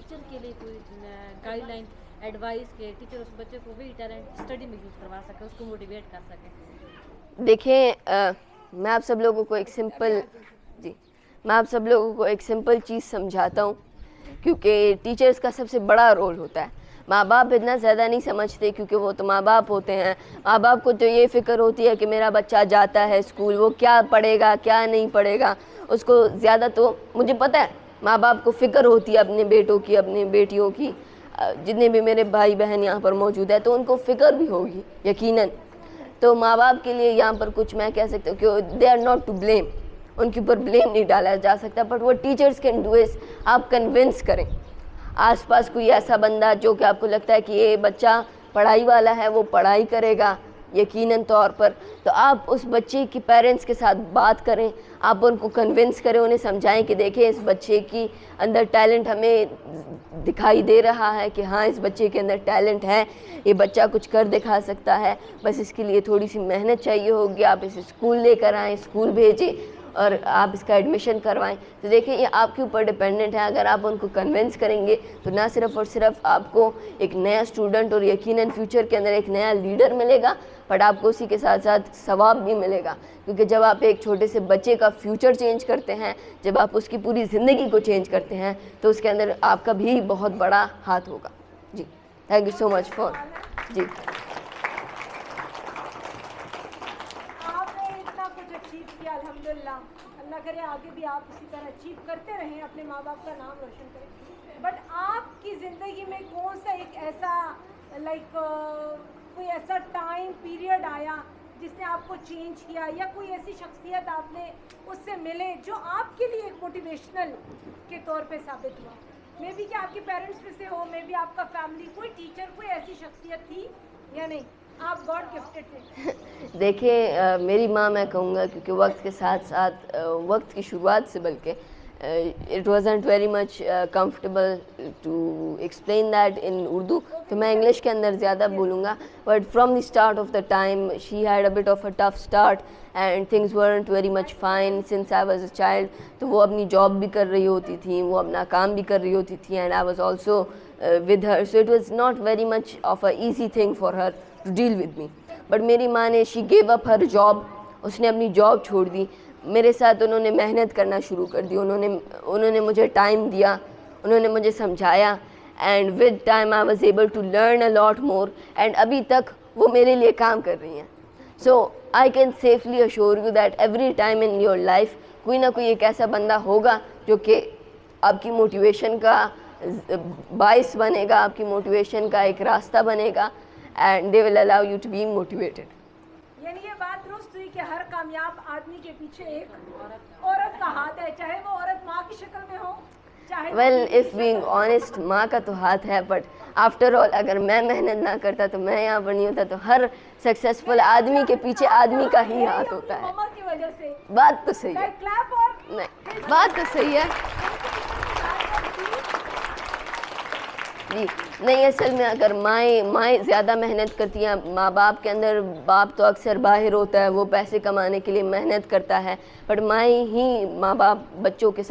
Teacher के लिए कोई गाइडलाइन एडवाइस के टीचर उस बच्चे को वही टैलेंट स्टडी में यूज़ करवा सके, उसको मोटिवेट कर सके? देखें, मैं आप सब लोगों को एक सिंपल चीज़ समझाता हूँ, क्योंकि टीचर्स का सबसे बड़ा रोल होता है। माँ बाप इतना ज़्यादा नहीं समझते, क्योंकि वो तो माँ बाप होते हैं। माँ बाप को तो ये फ़िक्र होती है कि मेरा बच्चा जाता है स्कूल, वो क्या पढ़ेगा क्या नहीं पढ़ेगा, उसको ज़्यादा, तो मुझे पता है माँ बाप को फ़िक्र होती है अपने बेटों की, अपनी बेटियों की। जितने भी मेरे भाई बहन यहाँ पर मौजूद है तो उनको फ़िक्र भी होगी यकीनन। तो माँ बाप के लिए यहाँ पर कुछ मैं कह सकती हूँ कि they are not to blame, उनके ऊपर ब्लेम नहीं डाला जा सकता, बट वो टीचर्स कैन डू इज़ आप कन्विंस करें। आसपास कोई ऐसा बंदा जो कि आपको लगता है कि ये बच्चा पढ़ाई वाला है, वो पढ़ाई करेगा यकीनन तौर पर, तो आप उस बच्चे की पेरेंट्स के साथ बात करें, आप उनको कन्विंस करें, उन्हें समझाएं कि देखें इस बच्चे की अंदर टैलेंट हमें दिखाई दे रहा है कि हाँ इस बच्चे के अंदर टैलेंट है, ये बच्चा कुछ कर दिखा सकता है, बस इसके लिए थोड़ी सी मेहनत चाहिए होगी, आप इसे स्कूल लेकर आएँ, स्कूल भेजें और आप इसका एडमिशन करवाएं। तो देखिए ये आपके ऊपर डिपेंडेंट है। अगर आप उनको कन्विंस करेंगे तो ना सिर्फ़ और सिर्फ आपको एक नया स्टूडेंट और यकीनन फ्यूचर के अंदर एक नया लीडर मिलेगा, बट आपको उसी के साथ साथ सवाब भी मिलेगा, क्योंकि जब आप एक छोटे से बच्चे का फ्यूचर चेंज करते हैं, जब आप उसकी पूरी ज़िंदगी को चेंज करते हैं, तो उसके अंदर आपका भी बहुत बड़ा हाथ होगा। जी, thank you so much for. जी, अल्हम्दुलिल्लाह, अल्लाह करे आगे भी आप इसी तरह अचीव करते रहें, अपने माँ बाप का नाम रोशन करें। बट आपकी ज़िंदगी में कौन सा एक ऐसा कोई ऐसा टाइम पीरियड आया जिसने आपको चेंज किया, या कोई ऐसी शख्सियत आपने उससे मिले जो आपके लिए एक मोटिवेशनल के तौर पे साबित हुआ? मे बी कि आपके पेरेंट्स में से हो, मे बी आपका फैमिली, कोई टीचर, कोई ऐसी शख्सियत थी या नहीं? आप गॉड गिफ्टेड थे। देखिए मेरी माँ, मैं कहूँगा क्योंकि वक्त के साथ साथ वक्त की शुरुआत से बल्कि it wasn't very much comfortable to explain that in Urdu, तो मैं इंग्लिश के अंदर ज़्यादा बोलूँगा। But from the start of the time she had a bit of a tough start and things weren't very much fine since I was a child। तो वो अपनी job भी कर रही होती थी, वो अपना काम भी कर रही होती थी, and I was also with her, so it was not very much of a easy thing for her to deal with me। But मेरी माँ ने she gave up her job, उसने अपनी जॉब छोड़ दी, मेरे साथ उन्होंने मेहनत करना शुरू कर दी, उन्होंने मुझे टाइम दिया, उन्होंने मुझे समझाया, and with time I was able to learn a lot more, and अभी तक वो मेरे लिए काम कर रही हैं। So I can safely assure you that every time in your life कोई ना कोई एक ऐसा बंदा होगा जो कि आपकी मोटिवेशन का बाइस बनेगा, आपकी मोटिवेशन का एक रास्ता बनेगा, and they will allow you to be motivated। यानी ये बात दुरुस्त हुई कि हर कामयाब आदमी के पीछे एक औरत का हाथ है, चाहे वो औरत माँ की शक्ल में हो, चाहे well if being honest, माँ का तो हाथ है, बट आफ्टर ऑल अगर मैं मेहनत ना करता तो मैं यहाँ पर नहीं होता, तो हर सक्सेसफुल आदमी के पीछे आदमी का ही हाथ होता है। मम्मा की वजह से। बात तो सही है, क्लैप और नहीं बात तो सही है जी। नहीं, असल में अगर माएँ ज़्यादा मेहनत करती हैं, माँ बाप के अंदर, बाप तो अक्सर बाहर होता है, वो पैसे कमाने के लिए मेहनत करता है, बट माएँ ही बच्चों के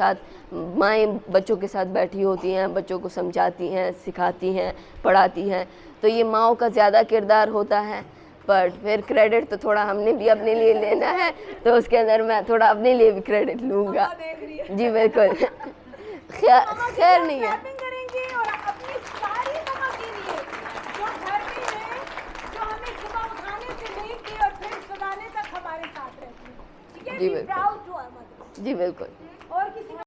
साथ बैठी होती हैं, बच्चों को समझाती हैं, सिखाती हैं, पढ़ाती हैं, तो ये माँओं का ज़्यादा किरदार होता है। बट फिर क्रेडिट तो थोड़ा हमने भी अपने लिए लेना है, तो उसके अंदर मैं थोड़ा अपने लिए भी क्रेडिट लूँगा। जी बिल्कुल। खैर नहीं है। जी बिल्कुल, जी बिल्कुल। और किसी